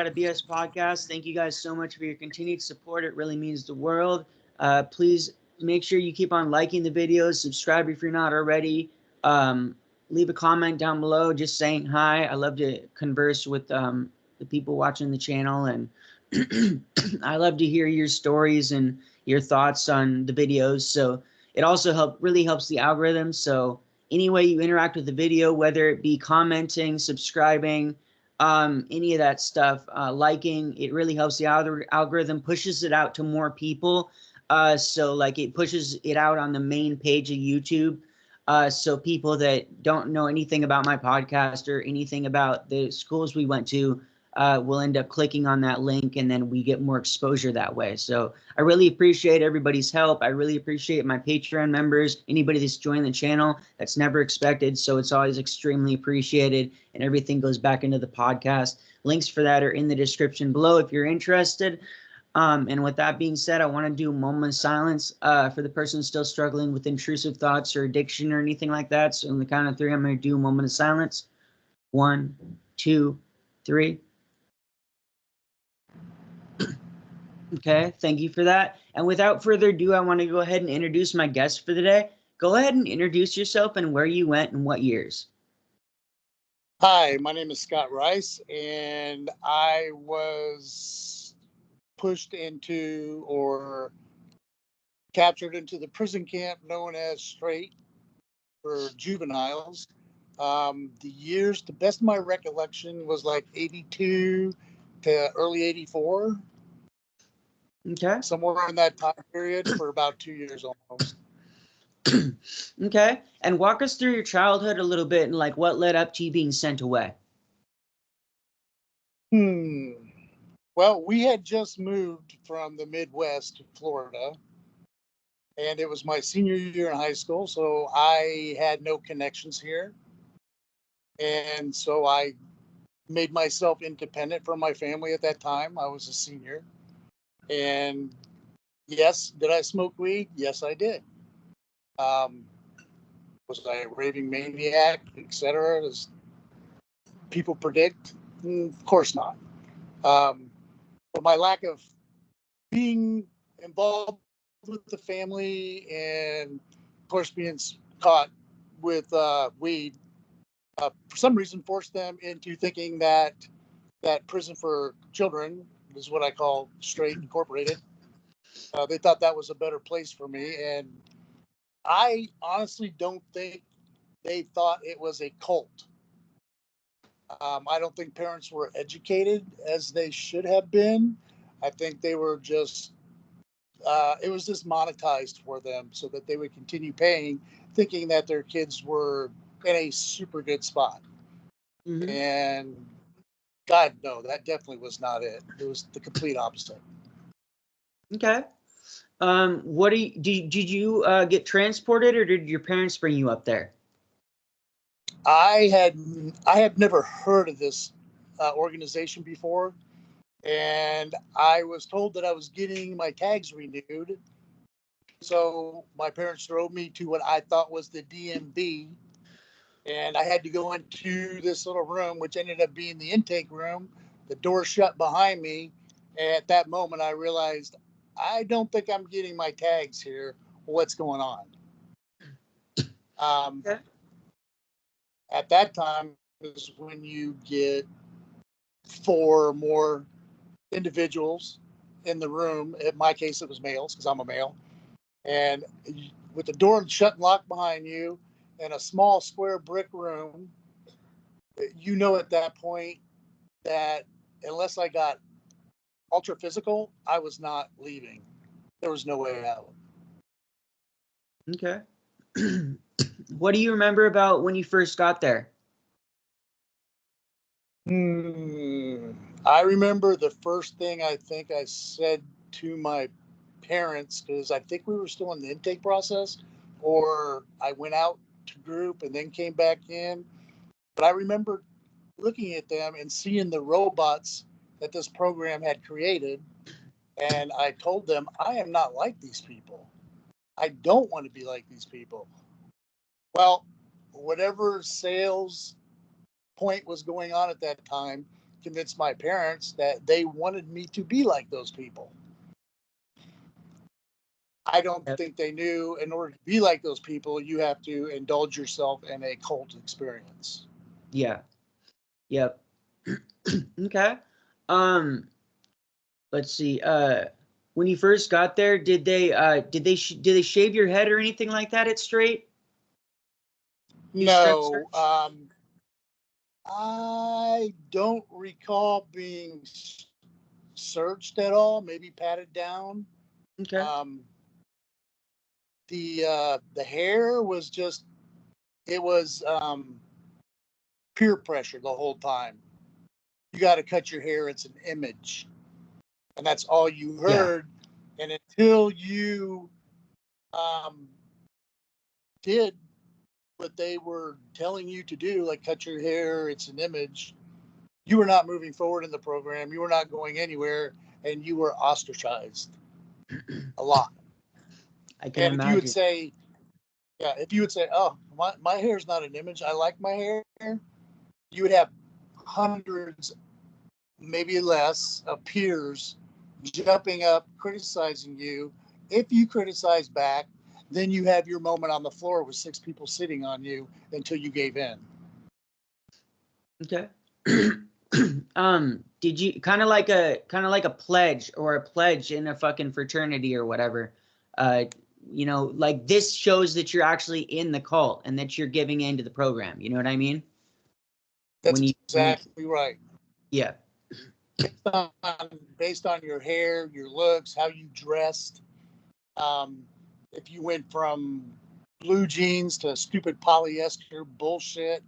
W.W.A.S.P podcast. Thank you guys so much for your continued support. It really means the world. Please make sure you keep on liking the videos, subscribe if you're not already. Leave a comment down below just saying hi. I love to converse with the people watching the channel, and I love to hear your stories and your thoughts on the videos. So it also really helps the algorithm. So any way you interact with the video, whether it be commenting, subscribing, any of that stuff, liking, it really helps the algorithm, pushes it out to more people. So like it pushes it out on the main page of YouTube. So people that don't know anything about my podcast or anything about the schools we went to will end up clicking on that link, and then we get more exposure that way. So I really appreciate everybody's help. I really appreciate my Patreon members, anybody that's joined the channel. That's never expected, so it's always extremely appreciated, and everything goes back into the podcast. Links for that are in the description below if you're interested. And with that being said, I want to do a moment of silence for the person still struggling with intrusive thoughts or addiction or anything like that. So on the count of 3, I'm going to do a moment of silence. 1, 2, 3. Okay, thank you for that. And without further ado, I want to go ahead and introduce my guest for the day. Go ahead and introduce yourself and where you went and what years. Hi, my name is Scott Rice, and I was pushed into or captured into the prison camp known as Straight for juveniles. The years, to best of my recollection, was like 82 to early 84. Okay. Somewhere in that time period for about 2 years almost. Okay. And walk us through your childhood a little bit and like what led up to you being sent away. Well, we had just moved from the Midwest to Florida, and it was my senior year in high school, so I had no connections here. And so I made myself independent from my family at that time. I was a senior. And yes, did I smoke weed? Yes, I did. Was I a raving maniac, etc., as people predict? Of course not. But my lack of being involved with the family and, of course, being caught with weed, for some reason, forced them into thinking that prison for children is what I call straightincorporated. They thought that was a better place for me, and I honestly don't think they thought it was a cult. I don't think parents were educated as they should have been. I think they were just, it was just monetized for them so that they would continue paying, thinking that their kids were in a super good spot. Mm-hmm. And God, no, that definitely was not it. It was the complete opposite. Okay. What did you get transported, or did your parents bring you up there? I had never heard of this organization before, and I was told that I was getting my tags renewed. So my parents drove me to what I thought was the DMV, and I had to go into this little room, which ended up being the intake room. The door shut behind me, and at that moment I realized I don't think I'm getting my tags here. What's going on? Okay. At that time is when you get 4 or more individuals in the room. In my case, it was males because I'm a male. And with the door shut and locked behind you in a small square brick room, you know at that point that unless I got ultra physical, I was not leaving. There was no way out. Okay. What do you remember about when you first got there? I remember the first thing I think I said to my parents, because I think we were still in the intake process, or I went out to group and then came back in. But I remember looking at them and seeing the robots that this program had created. And I told them, I am not like these people. I don't want to be like these people. Well, whatever sales point was going on at that time convince my parents that they wanted me to be like those people. I don't Yep. think they knew in order to be like those people, you have to indulge yourself in a cult experience. Yeah. Yep. Okay. Let's see. When you first got there, did they shave your head or anything like that at Straight? No, I don't recall being searched at all. Maybe patted down. Okay. The hair was just, it was peer pressure the whole time. You got to cut your hair. It's an image, and that's all you Yeah. heard. And until you um, did what they were telling you to do, like cut your hair, it's an image, you were not moving forward in the program. You were not going anywhere, and you were ostracized a lot. I can And if you would imagine. say, yeah, if you would say, oh, my hair is not an image, I like my hair, you would have hundreds, maybe less, of peers jumping up, criticizing you. If you criticize back, then you have your moment on the floor with 6 people sitting on you until you gave in. Okay. Did you kind of like a pledge or a pledge in a fucking fraternity or whatever? Like this shows that you're actually in the cult and that you're giving into the program. You know what I mean? That's exactly right. Yeah. Based on your hair, your looks, how you dressed. If you went from blue jeans to stupid polyester bullshit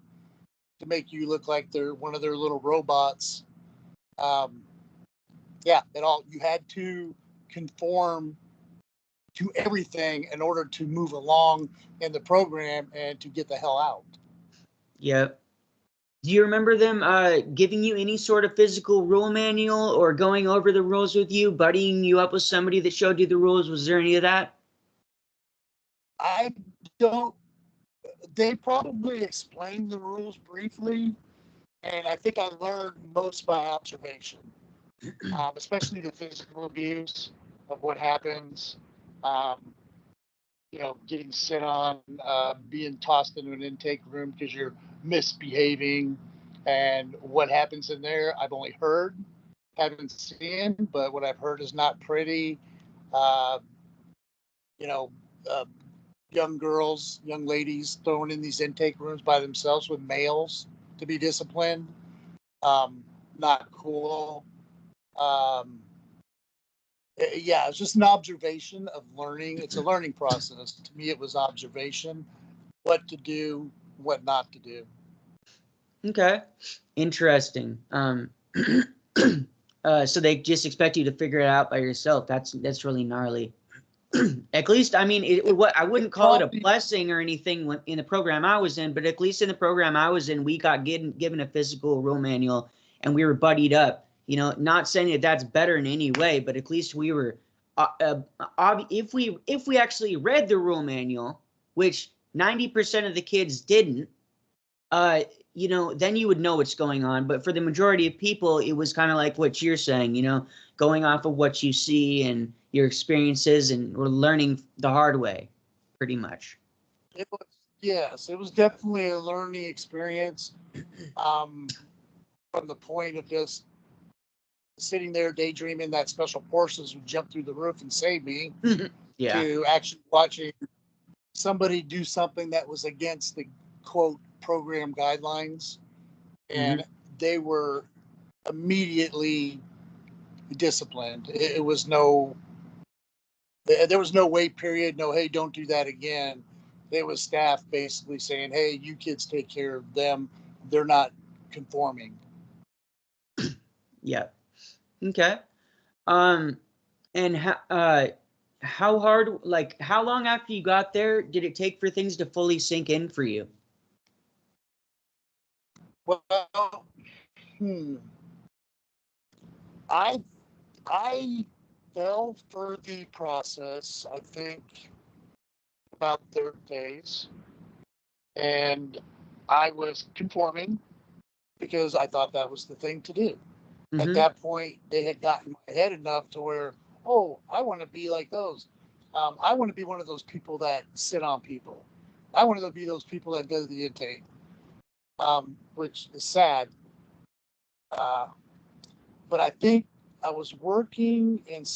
to make you look like they're one of their little robots. Yeah, it all, you had to conform to everything in order to move along in the program and to get the hell out. Yep. Do you remember them giving you any sort of physical rule manual or going over the rules with you, buddying you up with somebody that showed you the rules? Was there any of that? I don't, they probably explained the rules briefly, and I think I learned most by observation, especially the physical abuse of what happens. Um, getting sit on, being tossed into an intake room because you're misbehaving, and what happens in there, I've only heard, haven't seen, but what I've heard is not pretty. Uh, you know, uh, young girls, young ladies thrown in these intake rooms by themselves with males to be disciplined. Um, Not cool. Um, yeah, it's just an observation of learning. It's a learning process. To me, it was observation, what to do, what not to do. Okay. Interesting. So they just expect you to figure it out by yourself. That's really gnarly. At least, I mean, what I wouldn't call it a blessing or anything in the program I was in, but at least in the program I was in, we got given a physical rule manual and we were buddied up. Not saying that that's better in any way, but at least we were. If we actually read the rule manual, which 90% of the kids didn't, then you would know what's going on. But for the majority of people, it was kind of like what you're saying, going off of what you see and your experiences, and we're learning the hard way, pretty much. Yes, it was definitely a learning experience. From the point of just sitting there daydreaming that special forces would jump through the roof and save me, Yeah. to actually watching somebody do something that was against the quote program guidelines, and they were immediately disciplined. It was there was no wait period, no, hey, don't do that again. It was staff basically saying, hey, you kids take care of them, they're not conforming. Yeah. Okay. And how hard, like, how long after you got there did it take for things to fully sink in for you? Well, I I fell for the process, I think, about 30 days, and I was conforming because I thought that was the thing to do. At Mm-hmm. that point, they had gotten my head enough to where, oh, I want to be like those. I want to be one of those people that sit on people. I want to be those people that do the intake, which is sad. Uh, but I think I was working and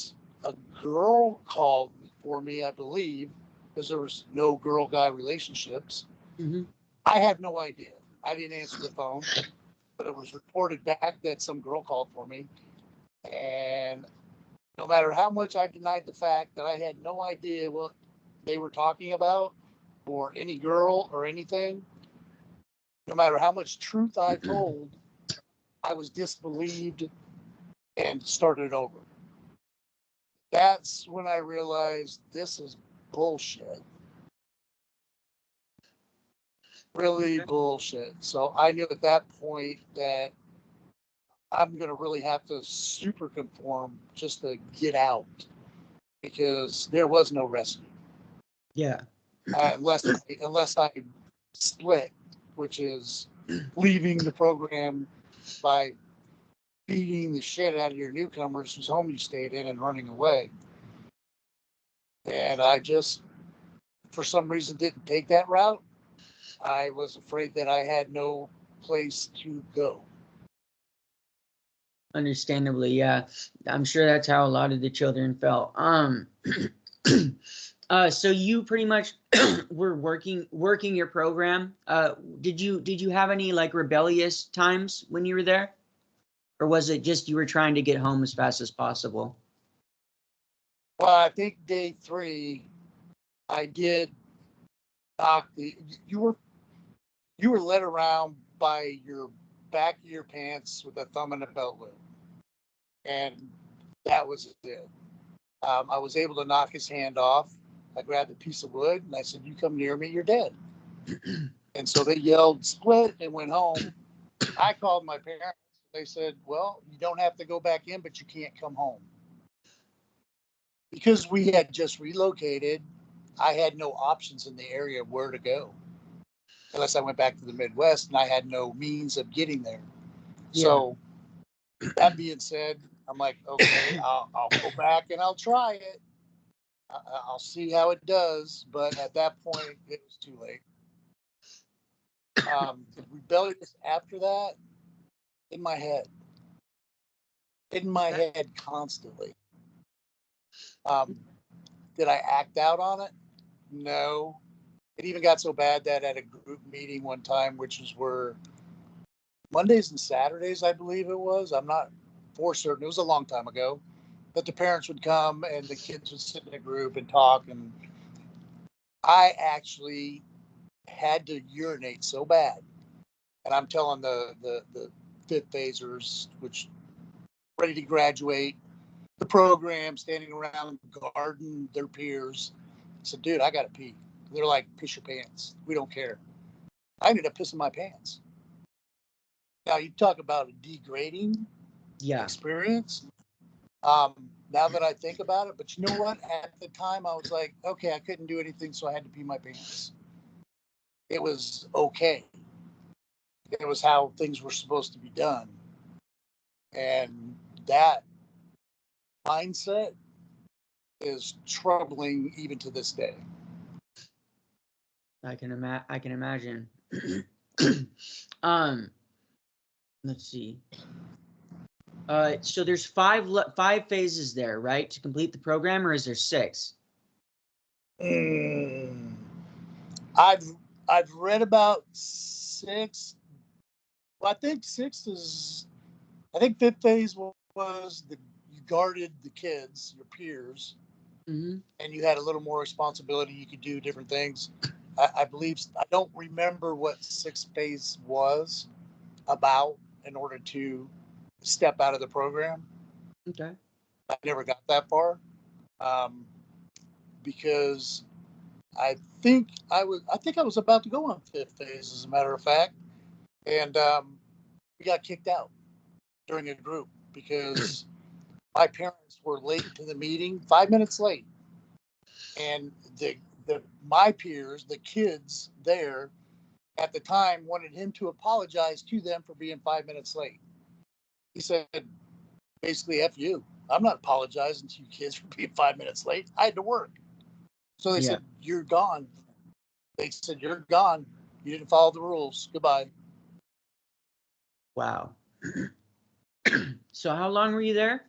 a girl called for me, I believe, because there was no girl guy relationships. Mm-hmm. I had no idea. I didn't answer the phone, but it was reported back that some girl called for me. And no matter how much I denied the fact that I had no idea what they were talking about or any girl or anything, no matter how much truth I told, I was disbelieved and started over. That's when I realized this is bullshit. Really bullshit. So I knew at that point that I'm going to really have to super conform just to get out because there was no rescue. Yeah. Unless I split, which is leaving the program by beating the shit out of your newcomers whose home you stayed in and running away. And I just, for some reason, didn't take that route. I was afraid that I had no place to go. Understandably, yeah. I'm sure that's how a lot of the children felt. So you pretty much were working your program. Did you have any like rebellious times when you were there? Or was it just you were trying to get home as fast as possible? Well, I think day 3, I did knock the. You were you were led around by your back of your pants with a thumb and a belt loop, and that was it. I was able to knock his hand off. I grabbed a piece of wood and I said, "You come near me, you're dead." And so they yelled, "Split," and went home. I called my parents. They said, "Well, you don't have to go back in, but you can't come home." Because we had just relocated, I had no options in the area of where to go unless I went back to the Midwest and I had no means of getting there. Yeah. So that being said, I'm like, okay, I'll go back and I'll try it. I'll see how it does. But at that point, it was too late. The rebellious after that, in my head, constantly. Um, did I act out on it? No. It even got so bad that at a group meeting one time, which is where Mondays and Saturdays, I believe it was. I'm not for certain. It was a long time ago. But the parents would come and the kids would sit in a group and talk. And I actually had to urinate so bad. And I'm telling the fifth phasers, which ready to graduate the program, standing around guarding their peers. I said, dude, I got to pee. They're like, piss your pants. We don't care. I ended up pissing my pants. Now, you talk about a degrading Yeah. experience. Now that I think about it, but you know what? At the time, I was like, okay, I couldn't do anything, so I had to pee my pants. It was okay. It was how things were supposed to be done. And that mindset is troubling even to this day. I can imagine. um, let's see. So there's five phases there, right, to complete the program, or is there 6? Mm. I've I've read about 6. Well, I think 6 is. I think fifth phase was the you guarded the kids, your peers, Mm-hmm. and you had a little more responsibility. You could do different things. I believe I don't remember what sixth phase was about in order to step out of the program. Okay. I never got that far um, because I think I was about to go on fifth phase, as a matter of fact, and we got kicked out during a group because my parents were late to the meeting, 5 minutes late, and the my peers, the kids there at the time, wanted him to apologize to them for being 5 minutes late. He said, basically, F you. I'm not apologizing to you kids for being 5 minutes late. I had to work. So they Yeah. said, you're gone. They said, you're gone. You didn't follow the rules. Goodbye. Wow. So how long were you there?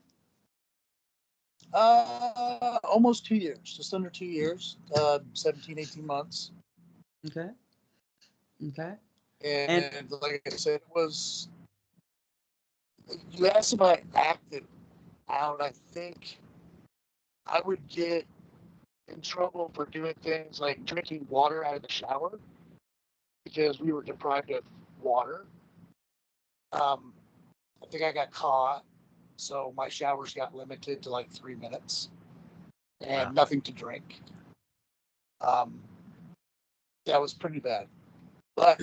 Almost 2 years, just under 2 years, 17, 18 months. Okay. Okay. And And like I said, it was, you asked if I acted out. I think I would get in trouble for doing things like drinking water out of the shower because we were deprived of water. I think I got caught, so my showers got limited to like 3 minutes wow. and nothing to drink. Um, that was pretty bad. But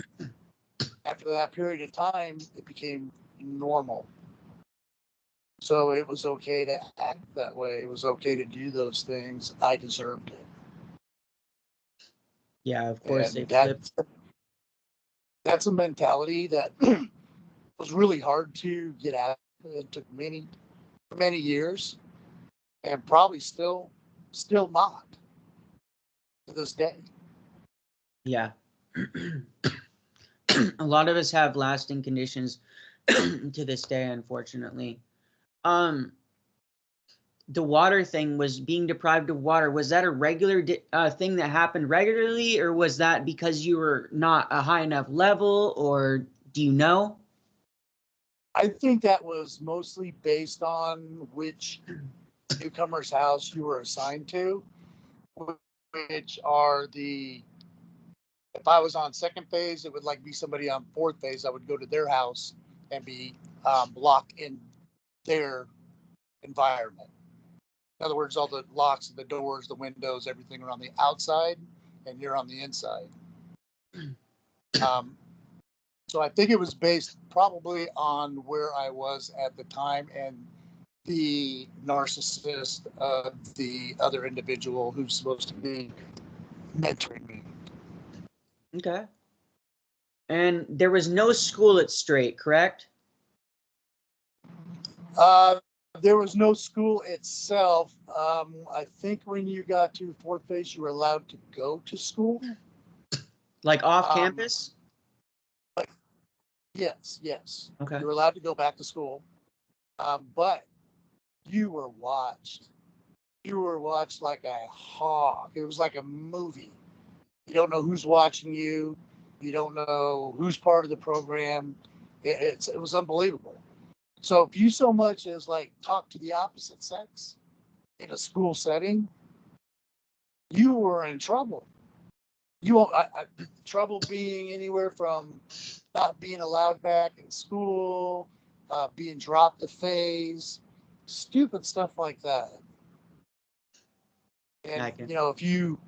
after that period of time, it became normal. So it was okay to act that way. It was okay to do those things. I deserved it. Yeah, of course they And flipped. that's a mentality that was really hard to get out. It took many years, and probably still not to this day. Yeah. A lot of us have lasting conditions to this day, unfortunately. Um, the water thing was being deprived of water. Was that a regular thing that happened regularly, or was that because you were not a high enough level, or do you know? I think that was mostly based on which newcomer's house you were assigned to, which are the, if I was on second phase, it would like be somebody on fourth phase. I would go to their house and be locked in their environment. In other words, all the locks, the doors, the windows, everything are on the outside, and you're on the inside. Um, so I think it was based probably on where I was at the time and the narcissist of the other individual who's supposed to be mentoring me. Okay. And there was no school at Straight, correct? Uh, there was no school itself. I think when you got to fourth phase, you were allowed to go to school. Like off Um, campus? yes. Okay. You were allowed to go back to school, but you were watched. You were watched like a hawk. It was like a movie. You don't know who's watching you. You don't know who's part of the program. It was unbelievable. So if you so much as like talk to the opposite sex in a school setting, you were in trouble. Trouble being anywhere from not being allowed back in school, being dropped to phase, stupid stuff like that. And I can. if you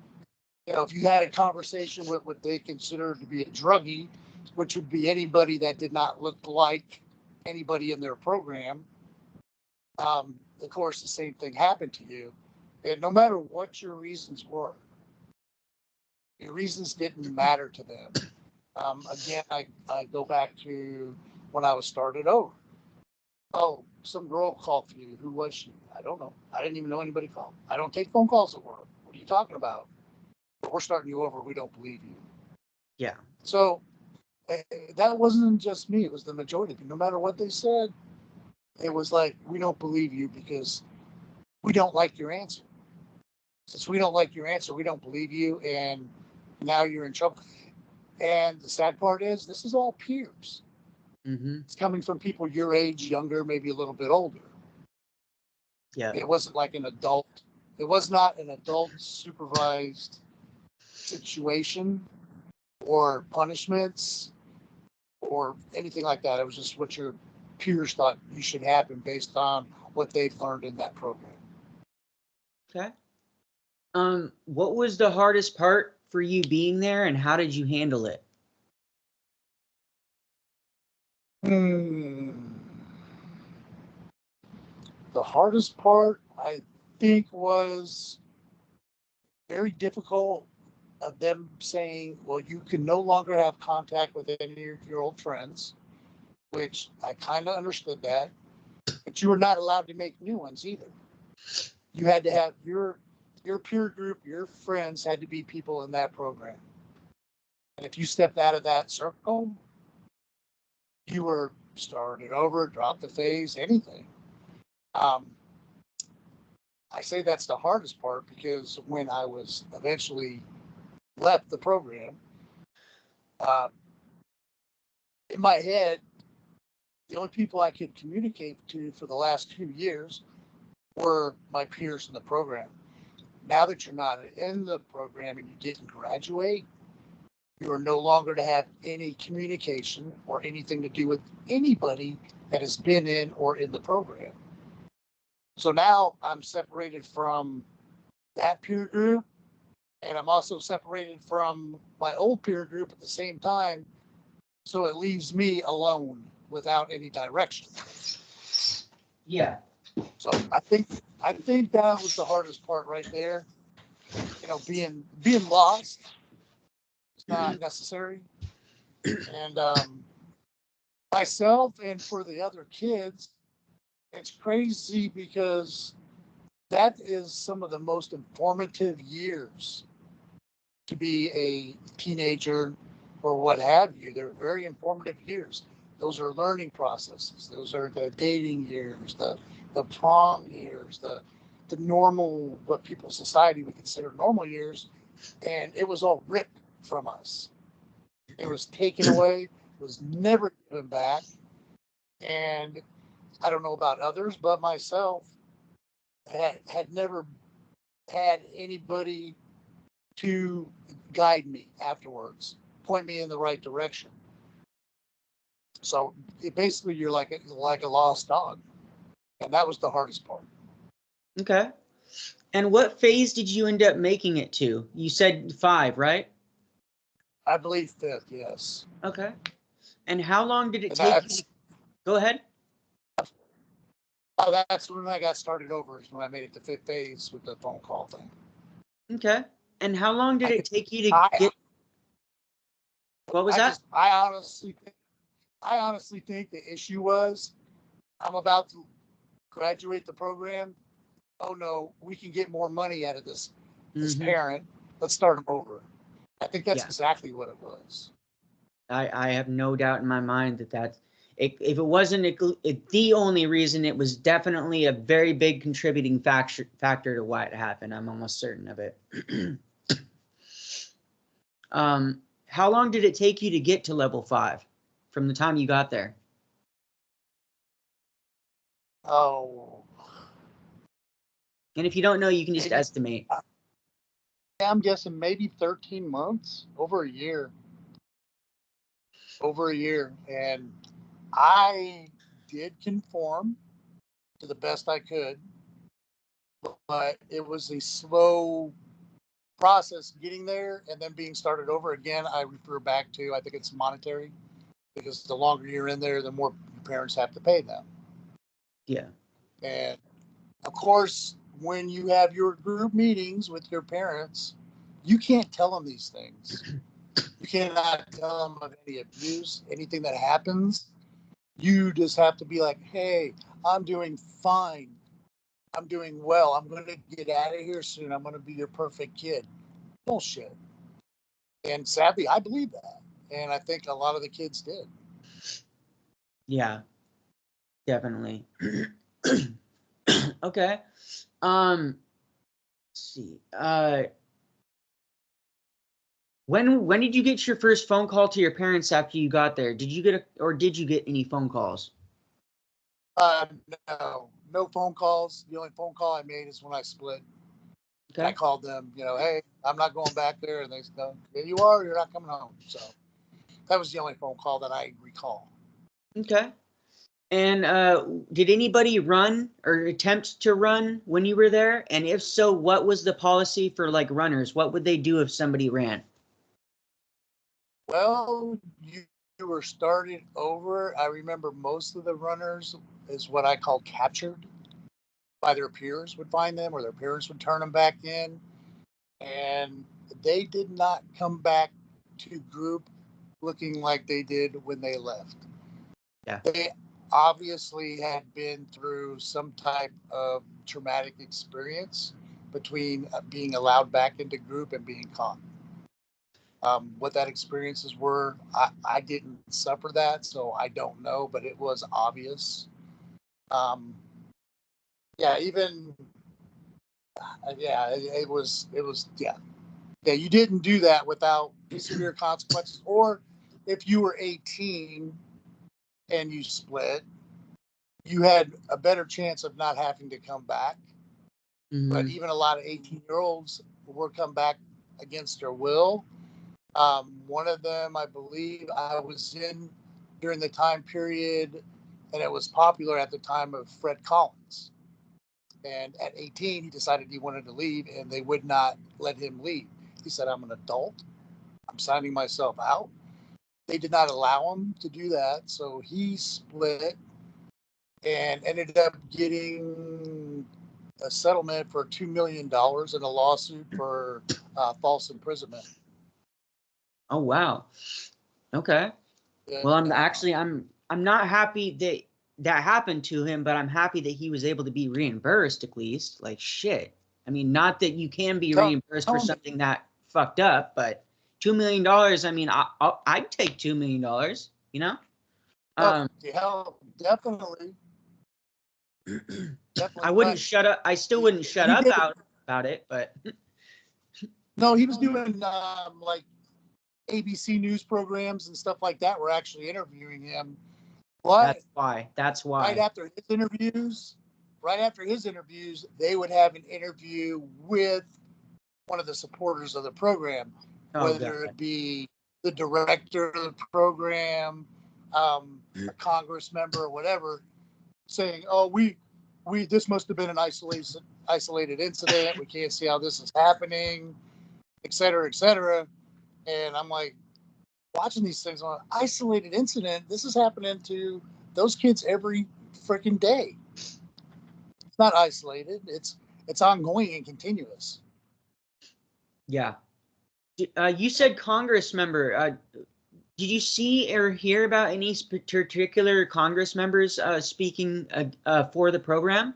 had a conversation with what they considered to be a druggie, which would be anybody that did not look like anybody in their program, of course, the same thing happened to you. And no matter what your reasons were, your reasons didn't matter to them. Again, I go back to when I was started over. Oh, some girl called for you. Who was she? I don't know. I didn't even know anybody called. I don't take phone calls at work. What are you talking about? We're starting you over. We don't believe you. Yeah. So that wasn't just me. It was the majority. No matter what they said, it was like, we don't believe you because we don't like your answer. Since we don't like your answer, we don't believe you. And now you're in trouble. And the sad part is, this is all peers. Mm-hmm. It's coming from people your age, younger, maybe a little bit older. Yeah. It wasn't like an adult. It was not an adult supervised situation or punishments or anything like that. It was just what your peers thought you should happen based on what they've learned in that program. Okay. What was the hardest part for you being there, and how did you handle it? The hardest part, I think, was very difficult of them saying, well, you can no longer have contact with any of your old friends, which I kind of understood that. but you were not allowed to make new ones either. You had to have your peer group, your friends had to be people in that program. And if you stepped out of that circle, you were started over, dropped the phase, anything. I say that's the hardest part because when I was eventually left the program, in my head, the only people I could communicate to for the last 2 years were my peers in the program. Now that you're not in the program and you didn't graduate, you are no longer to have any communication or anything to do with anybody that has been in or in the program. So now I'm separated from that peer group, and I'm also separated from my old peer group at the same time. So it leaves me alone without any direction. Yeah. So I think that was the hardest part right there. You know, being lost is not necessary. And myself and for the other kids, it's crazy because that is some of the most informative years to be a teenager or what have you. They're very informative years. Those are learning processes. Those are the dating years, the prom years, the normal, what people society would consider normal years. And it was all ripped from us. It was taken away, was never given back. And I don't know about others, but myself had never had anybody to guide me afterwards, point me in the right direction. So basically, you're like a lost dog, and that was the hardest part. Okay. And what phase did you end up making it to? You said 5, right? I believe 5th, yes. Okay. And how long did it And take you? Go ahead. That's when I got started over, is when I made it to 5th phase with the phone call thing. Okay. And how long did it take you to get? What was that? I honestly think the issue was I'm about to graduate the program. Oh no, we can get more money out of this parent. Let's start them over. I think that's exactly what it was. I have no doubt in my mind that if it wasn't the only reason, it was definitely a very big contributing factor to why it happened. I'm almost certain of it. How long did it take you to get to level 5 from the time you got there? Oh. And if you don't know, you can just estimate. I'm guessing maybe 13 months, over a year. And I did conform to the best I could, but it was a slow process getting there and then being started over again. I refer back to, I think it's monetary, because the longer you're in there, the more your parents have to pay them. Yeah. And of course, when you have your group meetings with your parents, you can't tell them these things. You cannot tell them of any abuse, anything that happens. You just have to be like, hey, I'm doing fine. I'm doing well. I'm going to get out of here soon. I'm going to be your perfect kid. Bullshit. And sadly, I believe that. And I think a lot of the kids did. Yeah, definitely. Okay. Let's see. When did you get your first phone call to your parents after you got there? Did you get any phone calls? No phone calls. The only phone call I made is when I split. Okay. I called them, hey, I'm not going back there. And they said, there you are, you're not coming home. So that was the only phone call that I recall. Okay. And did anybody run or attempt to run when you were there? And if so, what was the policy for like runners? What would they do if somebody ran? Well, you were started over. I remember most of the runners is what I call captured by their peers would find them, or their parents would turn them back in. And they did not come back to group looking like they did when they left. Yeah. obviously had been through some type of traumatic experience between being allowed back into group and being caught. What that experiences were, I didn't suffer that, so I don't know, but it was obvious. Yeah, even, yeah, it was, yeah. Yeah, you didn't do that without severe consequences. Or if you were 18 and you split, you had a better chance of not having to come back. But even a lot of 18-year-olds will come back against their will. One of them, I believe, I was in during the time period, and it was popular at the time of Fred Collins. And at 18, he decided he wanted to leave, and they would not let him leave. He said, I'm an adult. I'm signing myself out. They did not allow him to do that. So he split and ended up getting a settlement for $2 million in a lawsuit for false imprisonment. Oh, wow. Okay. Yeah. Well, I'm not happy that that happened to him, but I'm happy that he was able to be reimbursed at least. Like, shit. I mean, not that you can be reimbursed for something that fucked up, but $2 million. I mean, I'd take $2 million. You know. Yeah, definitely. I wouldn't shut up. I still wouldn't shut up about it, but no, he was doing like ABC news programs and stuff like that. Were actually interviewing him. But that's why. Right after his interviews, they would have an interview with one of the supporters of the program, whether it be the director of the program, a Congress member, or whatever, saying, "Oh, we this must have been an isolated incident. We can't see how this is happening, et cetera, et cetera." And I'm like, watching these things on isolated incident. This is happening to those kids every freaking day. It's not isolated. It's ongoing and continuous. Yeah. You said Congress member. Did you see or hear about any particular Congress members speaking for the program?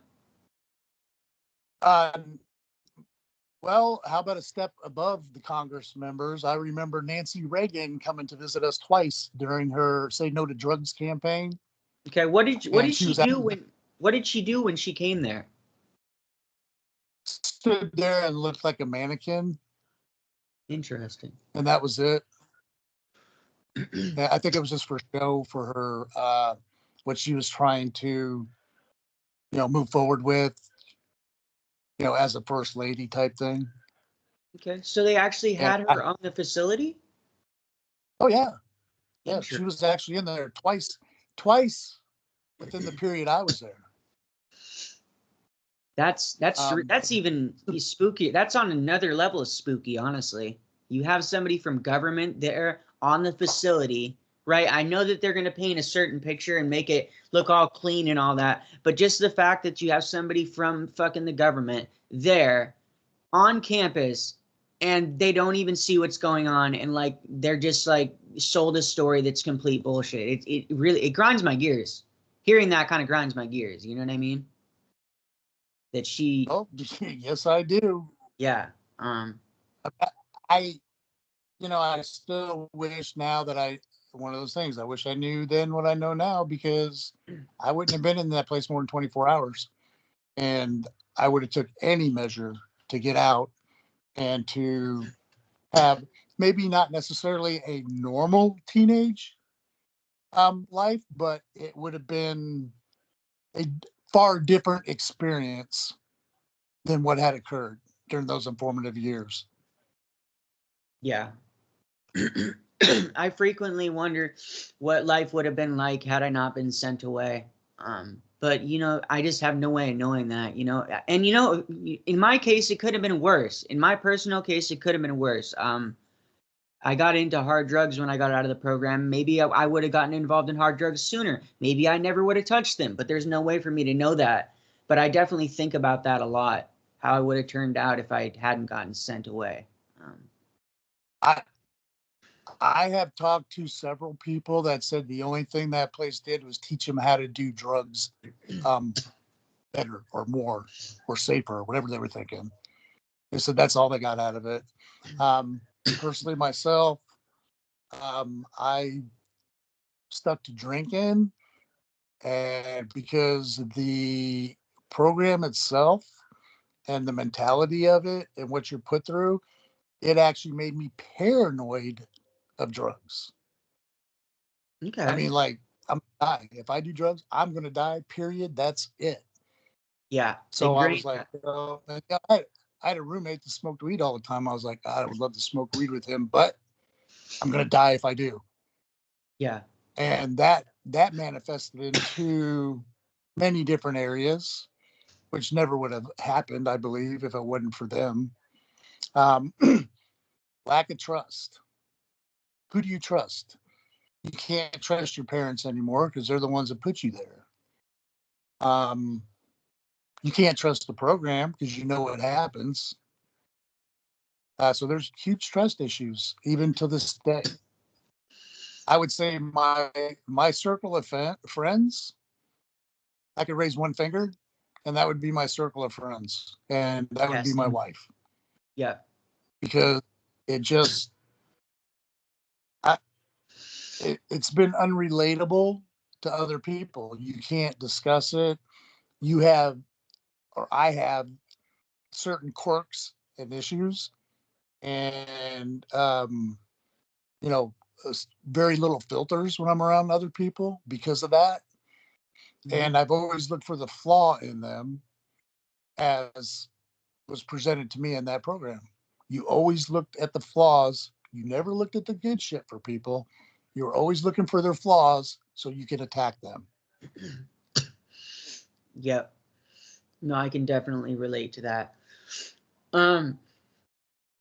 Well, how about a step above the Congress members? I remember Nancy Reagan coming to visit us twice during her "Say No to Drugs" campaign. Okay, what did she do when she came there? Stood there and looked like a mannequin. Interesting. And that was it. I think it was just for show for her, what she was trying to, move forward with, as a first lady type thing. Okay, so they actually had her on the facility? Oh yeah, yeah. She was actually in there twice within the period I was there. That's even spooky. That's on another level of spooky, honestly. You have somebody from government there on the facility, right? I know that they're going to paint a certain picture and make it look all clean and all that, but just the fact that you have somebody from fucking the government there on campus and they don't even see what's going on, and like they're just like sold a story that's complete bullshit. It really grinds my gears. Hearing that kind of grinds my gears. You know what I mean? That she. Oh, yes, I do. Yeah. I still wish now that one of those things. I wish I knew then what I know now, because I wouldn't have been in that place more than 24 hours, and I would have took any measure to get out and to have maybe not necessarily a normal teenage life, but it would have been a far different experience than what had occurred during those informative years. Yeah. I frequently wonder what life would have been like had I not been sent away. But I just have no way of knowing that, and in my case, it could have been worse. In my personal case, it could have been worse. I got into hard drugs when I got out of the program. Maybe I would have gotten involved in hard drugs sooner. Maybe I never would have touched them, but there's no way for me to know that. But I definitely think about that a lot, how I would have turned out if I hadn't gotten sent away. I have talked to several people that said the only thing that place did was teach them how to do drugs better or more or safer or whatever they were thinking. They said that's all they got out of it. Personally, myself, I stuck to drinking, and because the program itself and the mentality of it and what you're put through, it actually made me paranoid of drugs. Okay. I mean, like, I'm gonna die. If I do drugs, I'm gonna die, period. That's it. Yeah. So I was like, I had a roommate that smoked weed all the time. I was like, God, I would love to smoke weed with him, but I'm gonna die if I do. Yeah. And that manifested into many different areas, which never would have happened, I believe, if it wasn't for them. Um, lack of trust. Who do you trust? You can't trust your parents anymore because they're the ones that put you there. Um, you can't trust the program because you know what happens. So there's huge trust issues even to this day. I would say my circle of friends, I could raise one finger, and that would be my circle of friends, and that would be Yes. my wife, Yeah. because it just I, it's been unrelatable to other people. You can't discuss it. You have, or I have, certain quirks and issues, and you know, very little filters when I'm around other people because of that. And I've always looked for the flaw in them, as was presented to me in that program. You always looked at the flaws. You never looked at the good shit for people. You were always looking for their flaws so you could attack them. Yep. No, I can definitely relate to that. Um,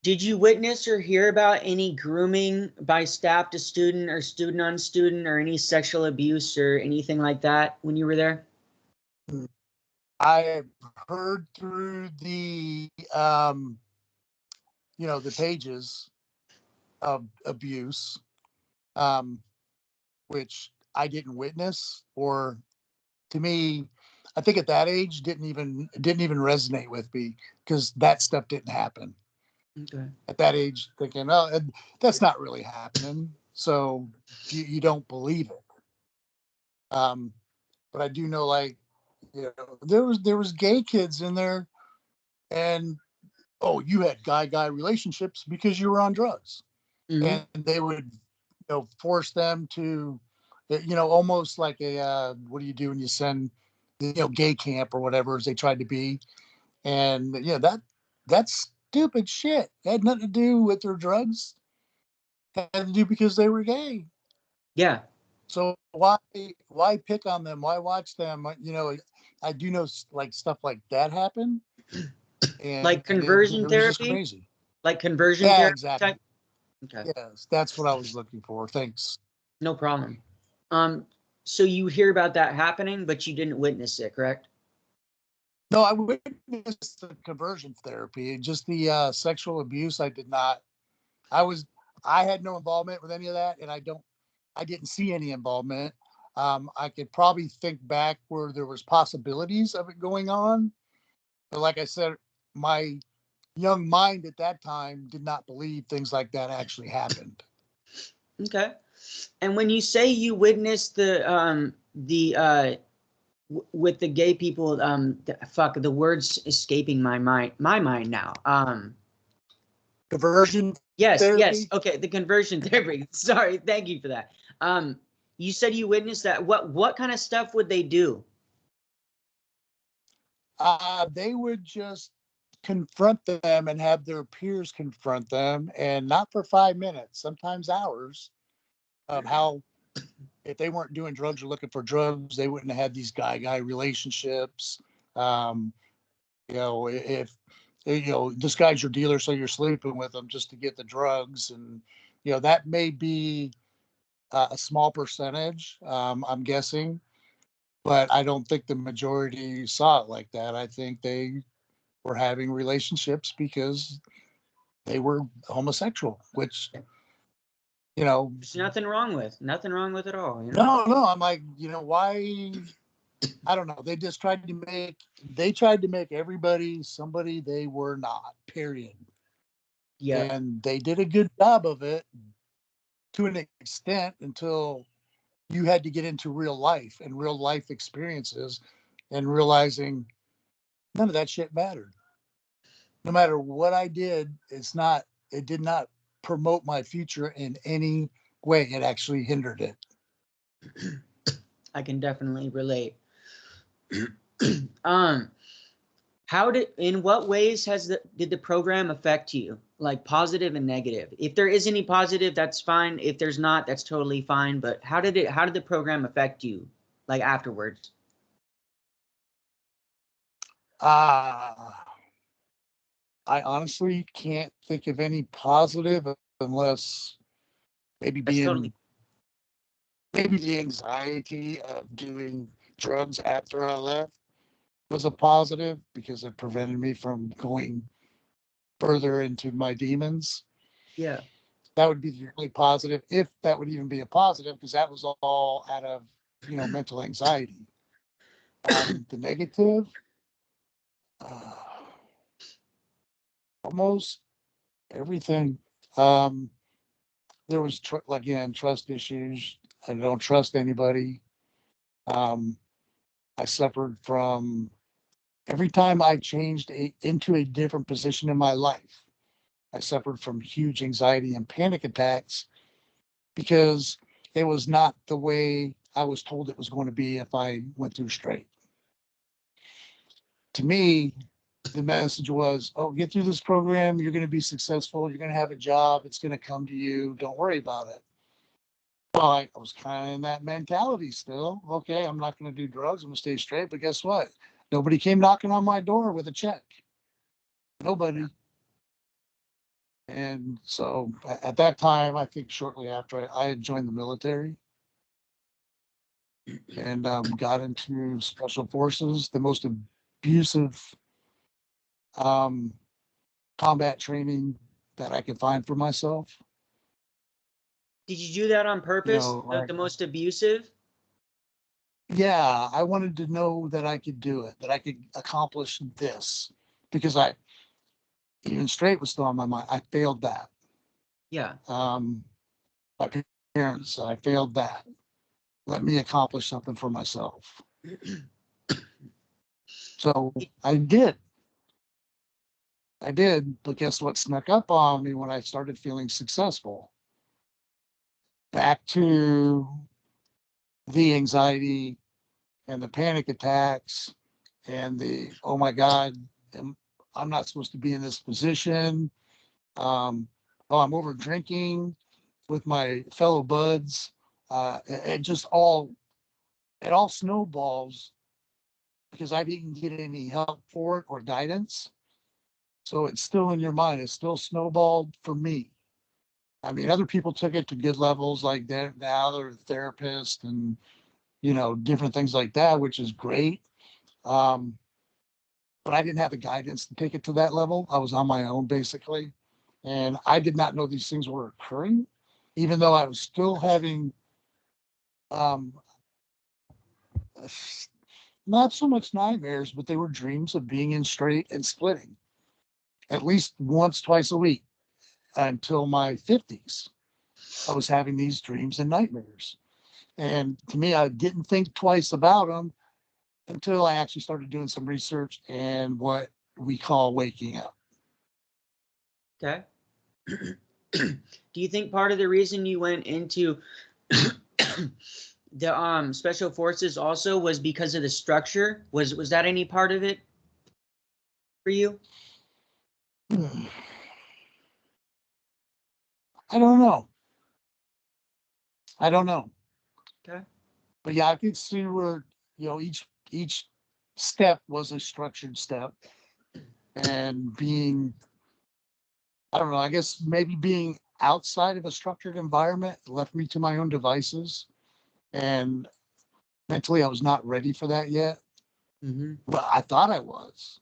did you witness or hear about any grooming by staff to student or student on student or any sexual abuse or anything like that when you were there? I heard through the the pages of abuse, um, which I didn't witness, or to me, I think at that age didn't even resonate with me because that stuff didn't happen. Okay. At that age, thinking, oh, that's not really happening, so you don't believe it. But I do know, like, there was gay kids in there, and oh, you had guy relationships because you were on drugs, Mm-hmm. and they would force them to, almost like a what do you do when you send gay camp or whatever as they tried to be. And that's stupid shit. It had nothing to do with their drugs. It had to do because they were gay. Yeah. So why pick on them? Why watch them? I do know, like, stuff like that happen, and Like it conversion was just therapy? crazy. Like conversion Yeah, therapy exactly. type? Okay. Yes, that's what I was looking for. Thanks. No problem. Um, so you hear about that happening, but you didn't witness it, correct? No, I witnessed the conversion therapy. Just the sexual abuse, I did not. I was, I had no involvement with any of that, and I didn't see any involvement. I could probably think back where there was possibilities of it going on, but like I said, my young mind at that time did not believe things like that actually happened. Okay. And when you say you witnessed with the gay people, fuck, the words escaping my mind now. Conversion Yes, therapy. okay, the conversion therapy. Sorry, thank you for that. You said you witnessed that. What kind of stuff would they do? They would just confront them and have their peers confront them, and not for 5 minutes, sometimes hours, of how if they weren't doing drugs or looking for drugs, they wouldn't have had these guy relationships. Um, if this guy's your dealer, so you're sleeping with them just to get the drugs, and that may be a small percentage, I'm guessing, but I don't think the majority saw it like that. I think they were having relationships because they were homosexual, which you know, There's nothing wrong with it all. You know? no, I'm like, why? I don't know. They just tried to make everybody somebody they were not, period. Yeah. And they did a good job of it to an extent until you had to get into real life and real life experiences and realizing none of that shit mattered. No matter what I did, it did not promote my future in any way. It actually hindered it. I can definitely relate. um, in what ways did the program affect you? Like positive and negative. If there is any positive, that's fine. If there's not, that's totally fine. But how did the program affect you, like afterwards? Uh, I honestly can't think of any positive unless maybe That's totally. maybe the anxiety of doing drugs after I left was a positive because it prevented me from going further into my demons. Yeah. That would be the only positive, if that would even be a positive, because that was all out of mental anxiety. The negative, uh, almost everything. Um, there was again trust issues. I don't trust anybody. Um, I suffered from every time I changed into a different position in my life. I suffered from huge anxiety and panic attacks because it was not the way I was told it was going to be if I went through straight. To me, the message was, oh, get through this program. You're going to be successful. You're going to have a job. It's going to come to you. Don't worry about it. Well, I was kind of in that mentality still. Okay, I'm not going to do drugs. I'm going to stay straight. But guess what? Nobody came knocking on my door with a check. Nobody. And so at that time, I think shortly after I had joined the military and got into special forces, the most abusive um, combat training that I could find for myself. Did you do that on purpose? Like, The most abusive? yeah, I wanted to know that I could do it, that I could accomplish this because even straight was still on my mind. I failed that. Yeah. Um, my parents, I failed that. Let me accomplish something for myself. So I did. I did, but guess what snuck up on me when I started feeling successful? Back to the anxiety and the panic attacks and the, oh my God, I'm not supposed to be in this position. Um, oh, I'm over drinking with my fellow buds. It just it all snowballs because I didn't get any help for it or guidance. So it's still in your mind. It's still snowballed for me. I mean, other people took it to good levels, like now they're therapists and different things like that, which is great. Um, but I didn't have the guidance to take it to that level. I was on my own basically, and I did not know these things were occurring, even though I was still having um, not so much nightmares, but they were dreams of being in straight and splitting at least once, twice a week until my 50s. I was having these dreams and nightmares. And to me, I didn't think twice about them until I actually started doing some research and what we call waking up. Okay. Do you think part of the reason you went into the special forces also was because of the structure? Was that any part of it for you? I don't know. I don't know. Okay. But yeah, I could see where, each step was a structured step. And I don't know, I guess maybe being outside of a structured environment left me to my own devices. And mentally, I was not ready for that yet. Mm-hmm. But I thought I was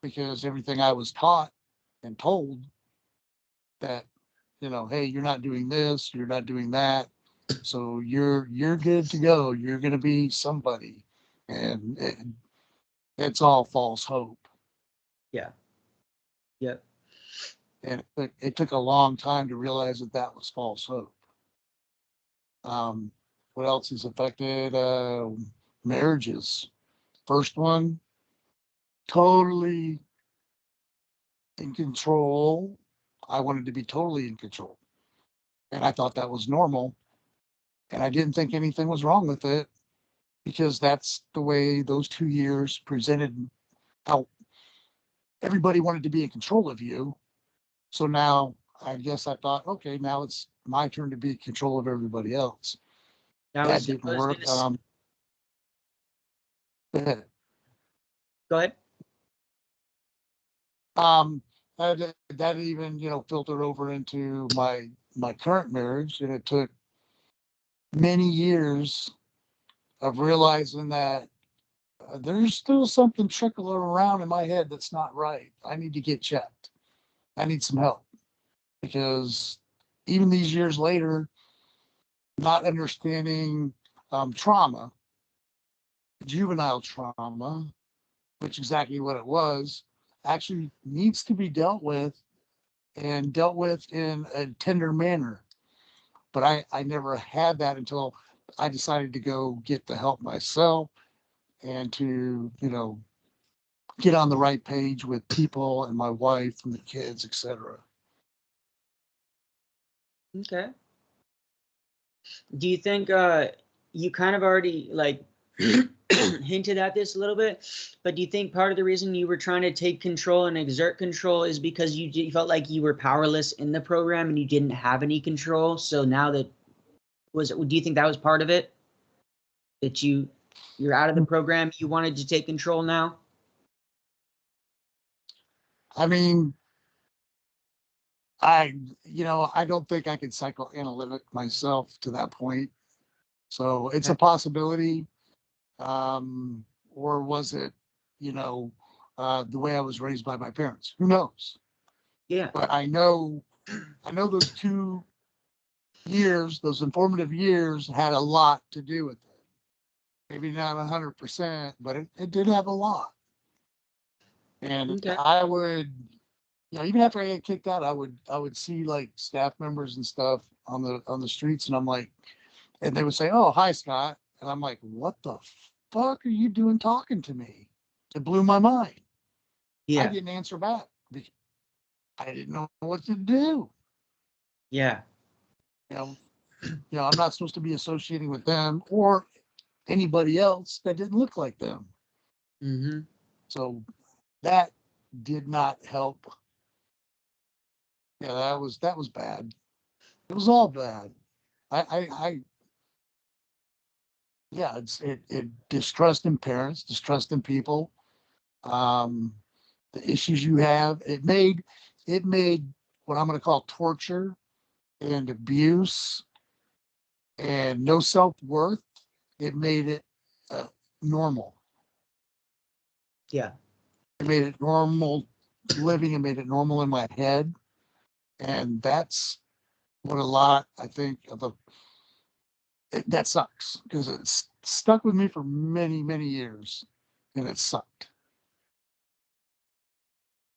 because everything I was taught and told that hey, you're not doing this, you're not doing that. So you're good to go. You're going to be somebody. And it's all false hope. Yeah. Yep. And it took a long time to realize that that was false hope. What else has affected marriages? First one, totally in control. I wanted to be totally in control. And I thought that was normal. And I didn't think anything was wrong with it because that's the way those 2 years presented how everybody wanted to be in control of you. So now I guess I thought, okay, now it's my turn to be in control of everybody else. That didn't work. Go ahead. Go ahead. That even, filtered over into my current marriage, and it took many years of realizing that there's still something trickling around in my head that's not right. I need to get checked. I need some help because even these years later, not understanding trauma, juvenile trauma, which exactly what it was, actually needs to be dealt with and dealt with in a tender manner. But I never had that until I decided to go get the help myself and to, get on the right page with people and my wife and the kids, etc. Okay. Do you think you kind of already like hinted at this a little bit, but do you think part of the reason you were trying to take control and exert control is because you felt like you were powerless in the program and you didn't have any control? So now that do you think that was part of it? That you're out of the program, you wanted to take control now? I mean, I don't think I could psychoanalytic myself to that point. So it's a possibility. Or was it, the way I was raised by my parents? Who knows? Yeah. But I know those 2 years, those informative years had a lot to do with it. Maybe not 100%, but it did have a lot. And Okay. I would, even after I get kicked out, I would see like staff members and stuff on the streets, and I'm like, and they would say, "Oh, hi, Scott," and I'm like, "What the fuck are you doing talking to me?" It blew my mind. I Yeah. didn't answer back because I didn't know what to do. Yeah. You know, I'm not supposed to be associating with them or anybody else that didn't look like them. Mm-hmm. So that did not help. Yeah, that was bad. It was all bad. I yeah, it distrust in parents, distrust in people, um, the issues you have. It made what I'm going to call torture and abuse and no self-worth. It made it uh, normal. Yeah. It made it normal living. It made it normal in my head, and that's what a lot, I think, that sucks because it's stuck with me for many, many years, and it sucked.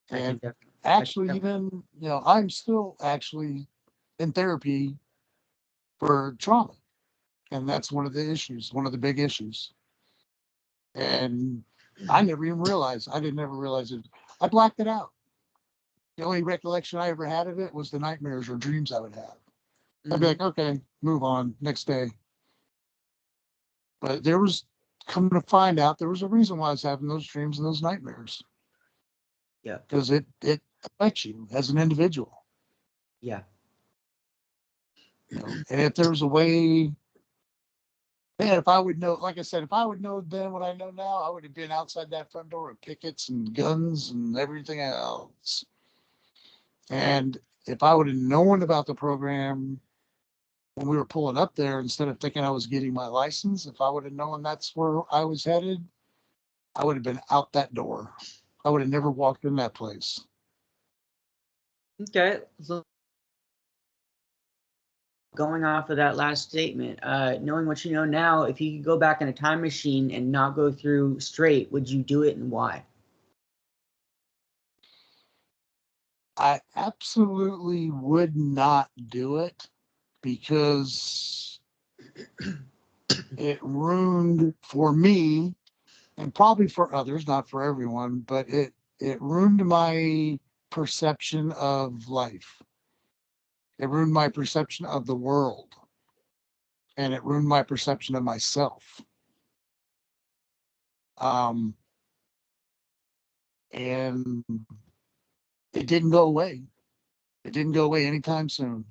I can And definitely. actually, even, I'm still actually in therapy for trauma. And that's one of the issues, one of the big issues. And I never even realized, I didn't ever realize it. I blacked it out. The only recollection I ever had of it was the nightmares or dreams I would have. I'd be Mm-hmm. like, okay, move on, next day. But there was, coming to find out, there was a reason why I was having those dreams and those nightmares. Yeah. Because it affects you as an individual. Yeah. And if there was a way, man, if I would know, like I said, if I would know then what I know now, I would have been outside that front door with pickets and guns and everything else. And if I would have known about the program when we were pulling up there, instead of thinking I was getting my license, if I would have known that's where I was headed, I would have been out that door. I would have never walked in that place. Okay. So going off of that last statement, knowing what you know now, if you could go back in a time machine and not go through straight, would you do it, and why? I absolutely would not do it because it ruined for me, and probably for others, not for everyone, but it ruined my perception of life. It ruined my perception of the world, and it ruined my perception of myself. Um, and it didn't go away. It didn't go away anytime soon.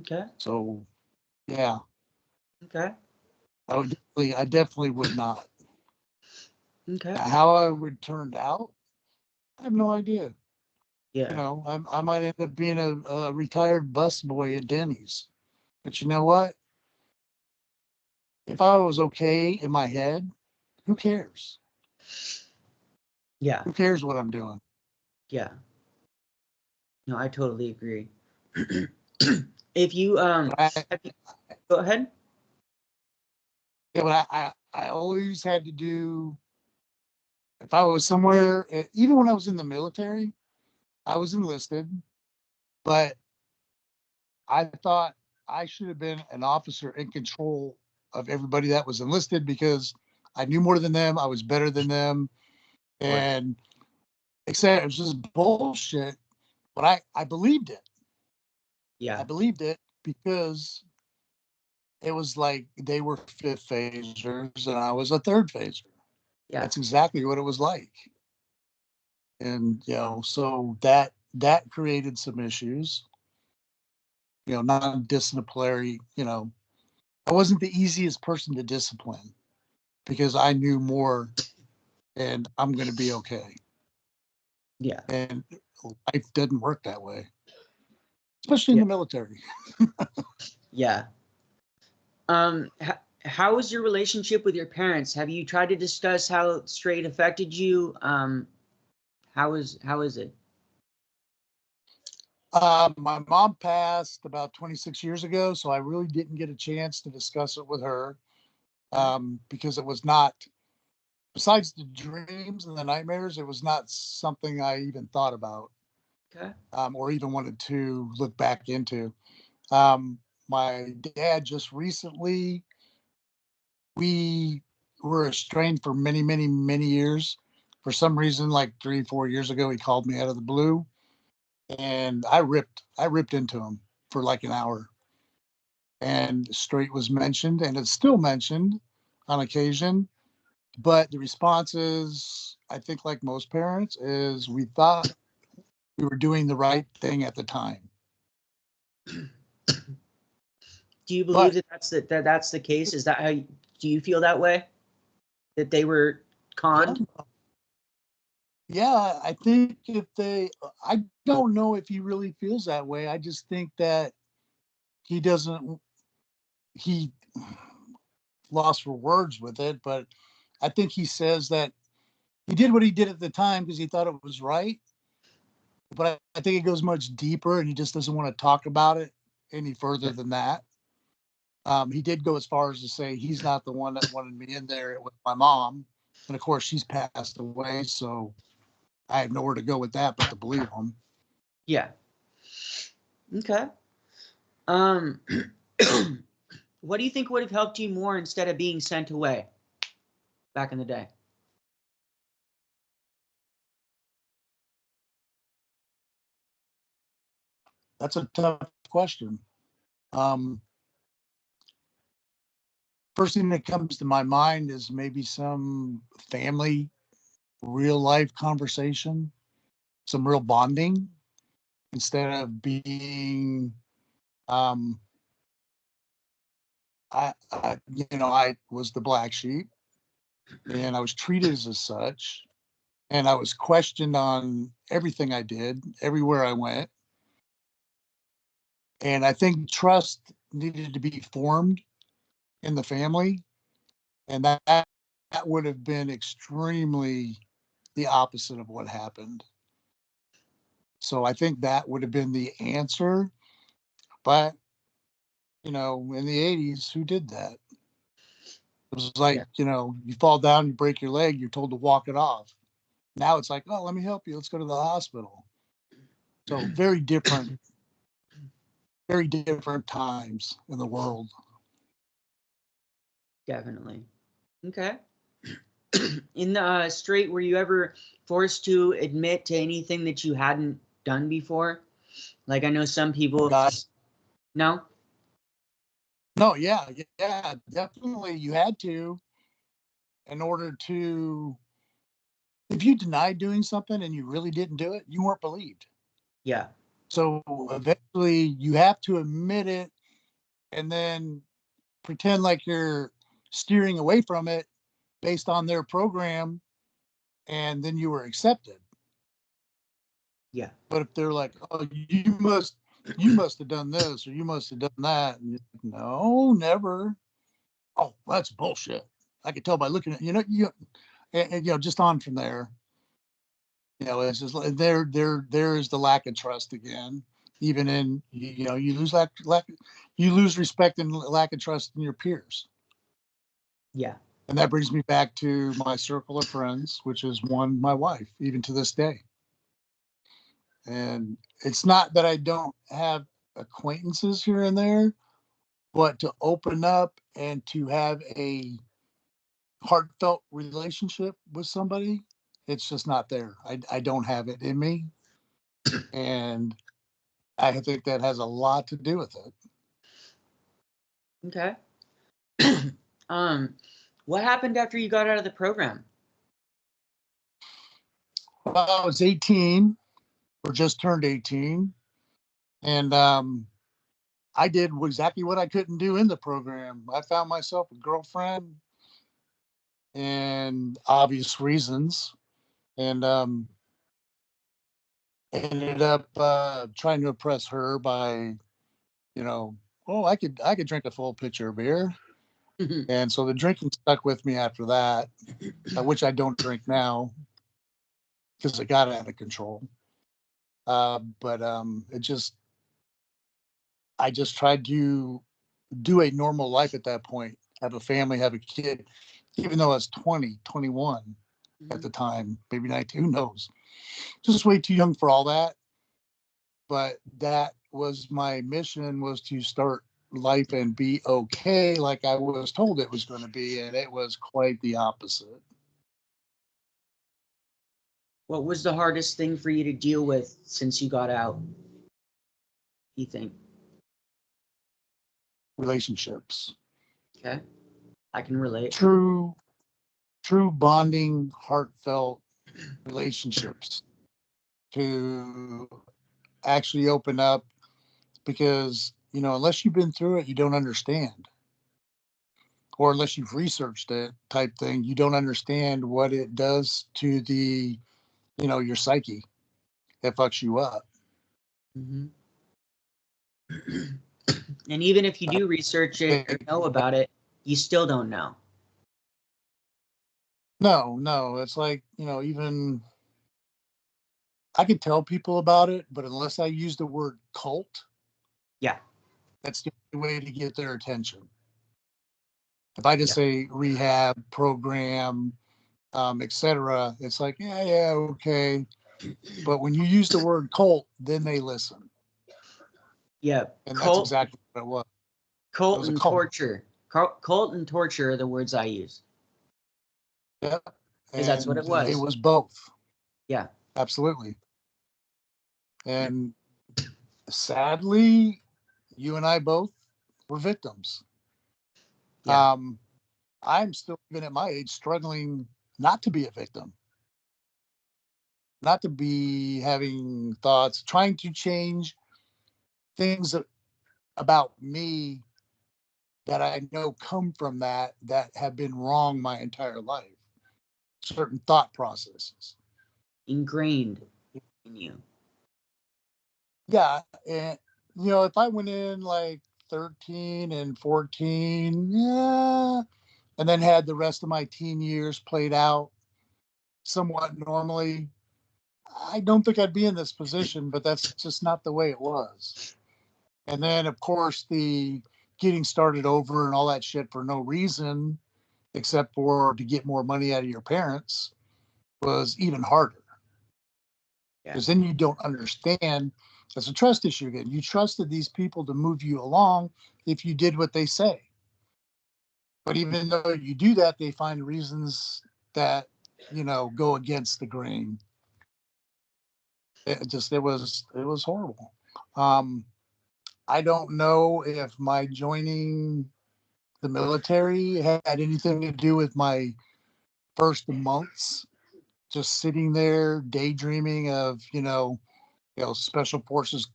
Okay. So yeah, Okay. I definitely would not. Okay. How I would turn out, I have no idea. You Yeah. know, I might end up being a retired busboy at Denny's. But you know what? If I was okay in my head, who cares? Yeah. Who cares what I'm doing? Yeah. No, I totally agree. If you But I, have you, go ahead. yeah, but I always had to do. If I was somewhere, even when I was in the military, I was enlisted, but I thought I should have been an officer in control of everybody that was enlisted because I knew more than them. I was better than them. Right. And except it was just bullshit. But I believed it. Yeah. I believed it because it was like they were fifth phasers and I was a third phaser. Yeah. That's exactly what it was like. And so that created some issues, non-disciplinary, I wasn't the easiest person to discipline because I knew more and I'm going to be okay. Yeah. And life doesn't work that way, especially in Yeah. the military. Yeah. How is your relationship with your parents? Have you tried to discuss how straight affected you? How is it? My mom passed about 26 years ago, so I really didn't get a chance to discuss it with her Okay. because it was not, besides the dreams and the nightmares, it was not something I even thought about Okay. or even wanted to look back into. Um, my dad just recently, we were estranged for many, many, many years. For some reason, like 3, 4 years ago, he called me out of the blue, and I ripped into him for like an hour. And straight was mentioned, and it's still mentioned on occasion. But the response is, I think, like most parents, is we thought we were doing the right thing at the time. Do you believe But that that's the case? Is that how do you feel that way? That they were yeah, conned? yeah, I think I don't know if he really feels that way. I just think that he doesn't, he lost for words with it, but I think he says that he did what he did at the time because he thought it was right. But I think it goes much deeper and he just doesn't want to talk about it any further than that. He did go as far as to say he's not the one that wanted me in there with my mom. And of course, she's passed away. So I have nowhere to go with that but to believe him. Yeah. Okay. Um, what do you think would have helped you more instead of being sent away back in the day? That's a tough question. Um, First thing that comes to my mind is maybe some family, real life conversation, some real bonding instead of being, um, I was the black sheep and I was treated as such. And I was questioned on everything I did, everywhere I went. And I think trust needed to be formed in the family. And that would have been extremely the opposite of what happened. So I think that would have been the answer. But, in the 80s, who did that? It was like, Yeah. you fall down, you break your leg, you're told to walk it off. Now it's like, oh, let me help you. Let's go to the hospital. So very different times in the world. Definitely. Okay. In the straight, were you ever forced to admit to anything that you hadn't done before? Like I know some people. Gosh. No. No, yeah, definitely. You had to, in order to, if you denied doing something and you really didn't do it, you weren't believed. Yeah. So eventually you have to admit it and then pretend like you're steering away from it based on their program, and then you were accepted. Yeah. But if they're like, oh, you must have done this or you must have done that, and no, never. Oh, that's bullshit. I could tell by looking at just on from there. It's just like there is the lack of trust again. Even in you lose you lose respect and lack of trust in your peers. Yeah. And that brings me back to my circle of friends, which is my wife, even to this day. And it's not that I don't have acquaintances here and there, but to open up and to have a heartfelt relationship with somebody, it's just not there. I don't have it in me. And I think that has a lot to do with it. Okay. What happened after you got out of the program? Well, I was 18 or just turned 18. And I did exactly what I couldn't do in the program. I found myself a girlfriend and obvious reasons. And ended up trying to impress her by, oh, I could drink a full pitcher of beer. And so the drinking stuck with me after that, which I don't drink now because it got out of control. But I just tried to do a normal life at that point, have a family, have a kid, even though I was 20, 21 at the time, maybe 19, who knows? Just way too young for all that. But that was my mission, was to start life and be okay like I was told it was going to be. And it was quite the opposite. What was the hardest thing for you to deal with since you got out, you think? Relationships. Okay. I can relate. True bonding, heartfelt relationships to actually open up, because, unless you've been through it, you don't understand. Or unless you've researched it type thing, you don't understand what it does to your psyche. It fucks you up. Mm-hmm. And even if you do research it or know about it, you still don't know. No, it's like, even I could tell people about it, but unless I use the word cult, Yeah. that's the only way to get their attention. If I just Yeah. say rehab program, etc., it's like, yeah, okay. But when you use the word cult, then they listen. Yeah. And that's Cult, exactly what it was. It cult was a and cult. torture. Cult and torture are the words I use. Yeah. Because that's what it And it was. was both. Yeah. Absolutely. And sadly, you and I both were victims. Yeah. I'm still, even at my age, struggling not to be a victim, not to be having thoughts, trying to change things about me that I know come from that have been wrong my entire life. Certain thought processes. Ingrained in you. Yeah. And, if I went in like 13 and 14, yeah, and then had the rest of my teen years played out somewhat normally, I don't think I'd be in this position, but that's just not the way it was. And then, of course, the getting started over and all that shit for no reason except for to get more money out of your parents was even harder. Yeah. Because then you don't understand. It's a trust issue again. You trusted these people to move you along if you did what they say. But even though you do that, they find reasons that, go against the grain. It was horrible. Um, I don't know if my joining the military had anything to do with my first months just sitting there daydreaming of, special forces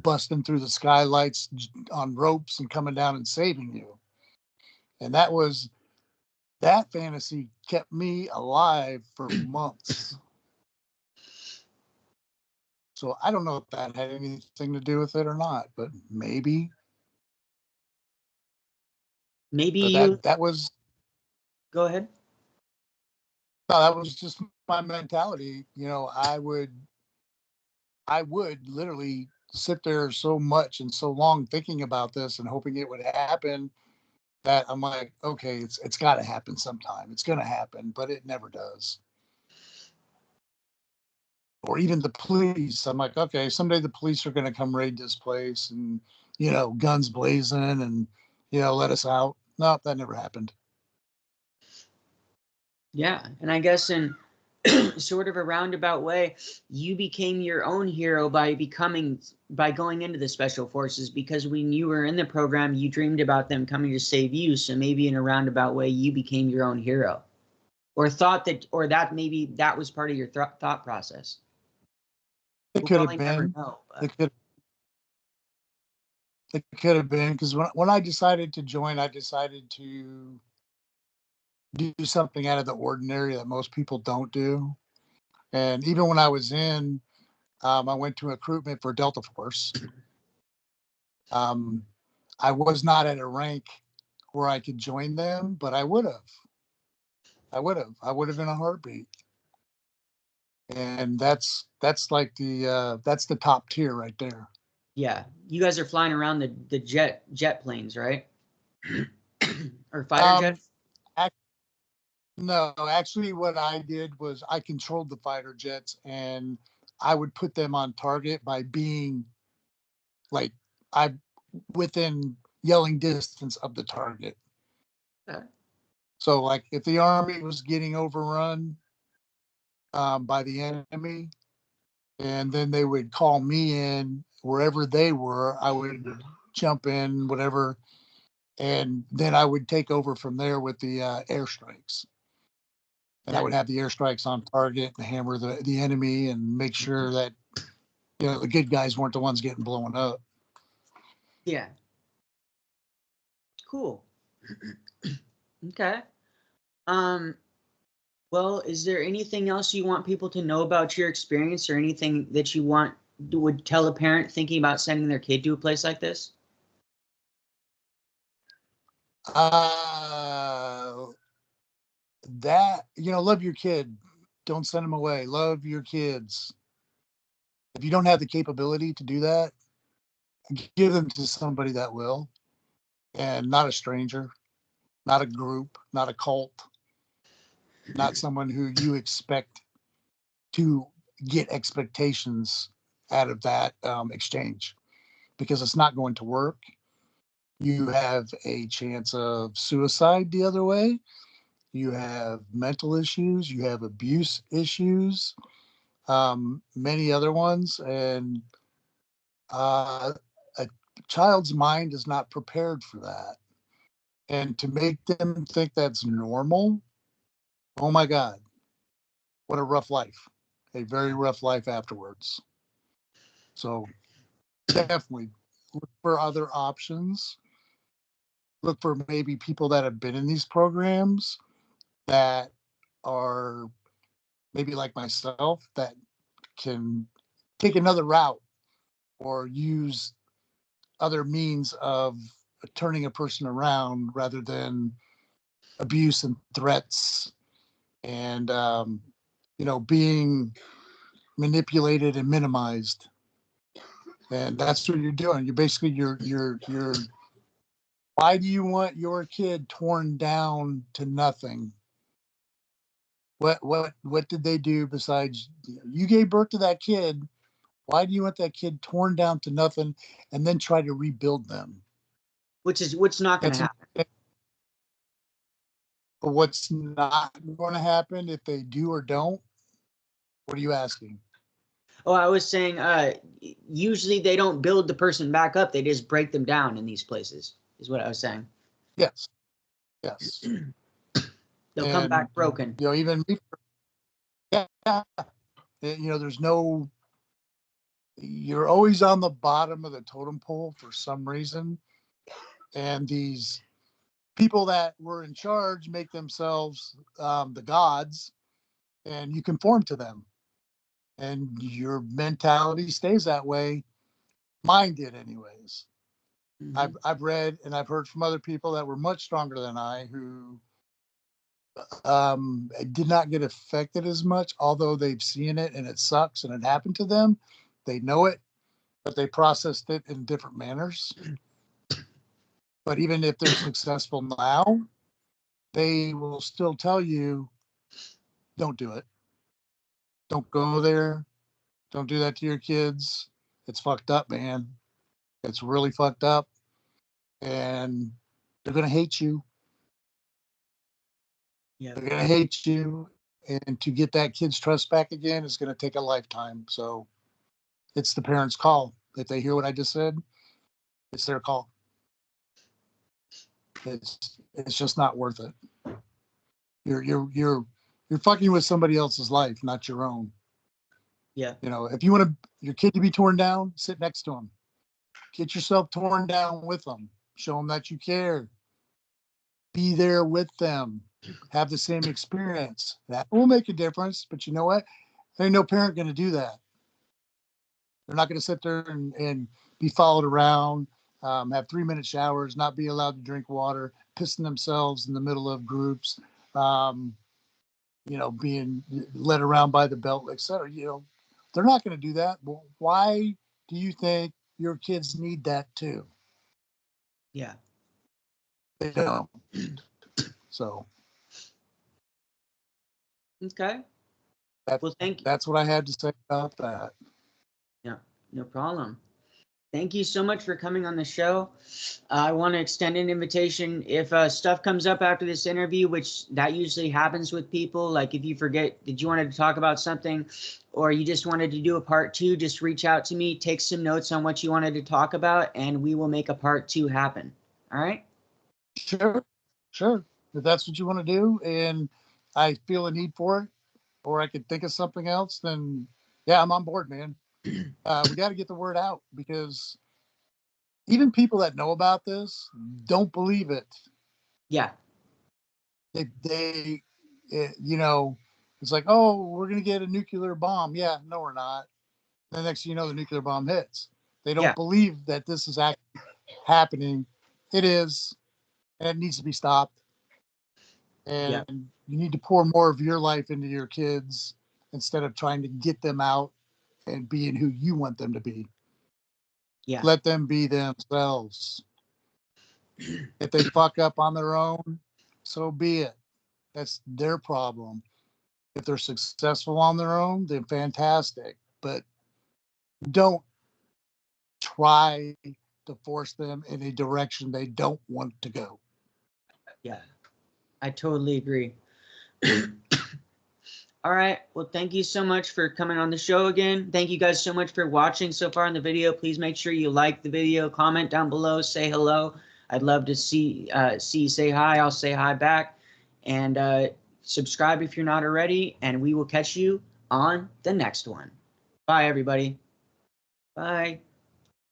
busting through the skylights on ropes and coming down and saving you. And that fantasy kept me alive for months. So I don't know if that had anything to do with it or not, but maybe. Maybe But you that was go ahead. no, that was just my mentality. I would literally sit there so much and so long thinking about this and hoping it would happen that I'm like, okay, it's got to happen sometime. It's going to happen, but it never does. Or even the police. I'm like, okay, someday the police are going to come raid this place and, guns blazing and, let us out. No, that never happened. Yeah, and I guess in sort of a roundabout way, you became your own hero by going into the special forces, because when you were in the program, you dreamed about them coming to save you. So maybe in a roundabout way, you became your own hero, or that maybe that was part of your thought process. It We'll could have probably never been. know. But. It could have been because when I decided to join, I decided to do something out of the ordinary that most people don't do. And even when I was I went to recruitment for Delta Force. Um, I was not at a rank where I could join them, but I would have. I would have in a heartbeat. And that's like that's the top tier right there. Yeah, you guys are flying around the jet planes, right? Or fighter Um, jets? no, actually, what I did was I controlled the fighter jets, and I would put them on target by being like I within yelling distance of the target. Okay. So, like, if the army was getting overrun by the enemy, and then they would call me in wherever they were, I would jump in, whatever, and then I would take over from there with the airstrikes. And I would have the airstrikes on target and hammer the enemy and make sure that the good guys weren't the ones getting blown up. Yeah. Cool. Okay. Um, well, is there anything else you want people to know about your experience, or anything that you would tell a parent thinking about sending their kid to a place like this? Uh, love your kid. Don't send them away. Love your kids. If you don't have the capability to do that, give them to somebody that will, and not a stranger, not a group, not a cult, not someone who you expect to get expectations out of that exchange, because it's not going to work. You have a chance of suicide the other way. You have mental issues. You have abuse issues, many other ones. And a child's mind is not prepared for that. And to make them think that's normal, oh my God, what a rough life. A very rough life afterwards. So definitely look for other options. Look for maybe people that have been in these programs that are maybe like myself that can take another route or use other means of turning a person around rather than abuse and threats and being manipulated and minimized. And that's what you're doing. You're basically why do you want your kid torn down to nothing? What did they do besides you gave birth to that kid? Why do you want that kid torn down to nothing and then try to rebuild them? Which not going to happen. But what's not going to happen if they do or don't? What are you asking? Oh, I was saying, usually they don't build the person back up. They just break them down in these places, is what I was saying. Yes. They'll come back broken. You know, even me, you know, you're always on the bottom of the totem pole for some reason. And these people that were in charge make themselves the gods, and you conform to them. And your mentality stays that way. Mine did, anyways. Mm-hmm. I've read and I've heard from other people that were much stronger than I who did not get affected as much, although they've seen it and it sucks and it happened to them. They know it, but they processed it in different manners. But even if they're successful now, they will still tell you, don't do it. Don't go there. Don't do that to your kids. It's fucked up, man. It's really fucked up. And they're going to hate you. Yeah. They're going to hate you. And to get that kid's trust back again is going to take a lifetime. So it's the parents' call. If they hear what I just said, it's their call. It's just not worth it. You're fucking with somebody else's life, not your own. Yeah. You know, if you want your kid to be torn down, sit next to them. Get yourself torn down with them. Show them that you care. Be there with them. Have the same experience. That will make a difference. But you know what? There ain't no parent going to do that. They're not going to sit there and be followed around, have 3-minute showers, not be allowed to drink water, pissing themselves in the middle of groups, you know, being led around by the belt, et cetera. You know, they're not going to do that. Well, why do you think your kids need that too? Yeah. They don't. So. Okay. Well, thank you. That's what I had to say about that. Yeah, no problem. Thank you so much for coming on the show. I want to extend an invitation. If stuff comes up after this interview, which that usually happens with people, like if you forget that you wanted to talk about something or you just wanted to do a part 2, just reach out to me, take some notes on what you wanted to talk about, and we will make a part 2 happen. All right? Sure. If that's what you want to do and I feel a need for it, or I could think of something else, then yeah, I'm on board, man. We got to get the word out because even people that know about this don't believe it. Yeah. They you know, it's like, oh, we're going to get a nuclear bomb. Yeah, no, we're not. The next thing you know, the nuclear bomb hits. They don't believe that this is actually happening. It is, and it needs to be stopped. And you need to pour more of your life into your kids instead of trying to get them out and being who you want them to be. Yeah. Let them be themselves. If they fuck up on their own, so be it. That's their problem. If they're successful on their own, then fantastic. But don't try to force them in a direction they don't want to go. Yeah, I totally agree. All right. Well, thank you so much for coming on the show again. Thank you guys so much for watching so far in the video. Please make sure you like the video, comment down below, say hello. I'd love to see you say hi. I'll say hi back. And subscribe if you're not already. And we will catch you on the next one. Bye, everybody. Bye.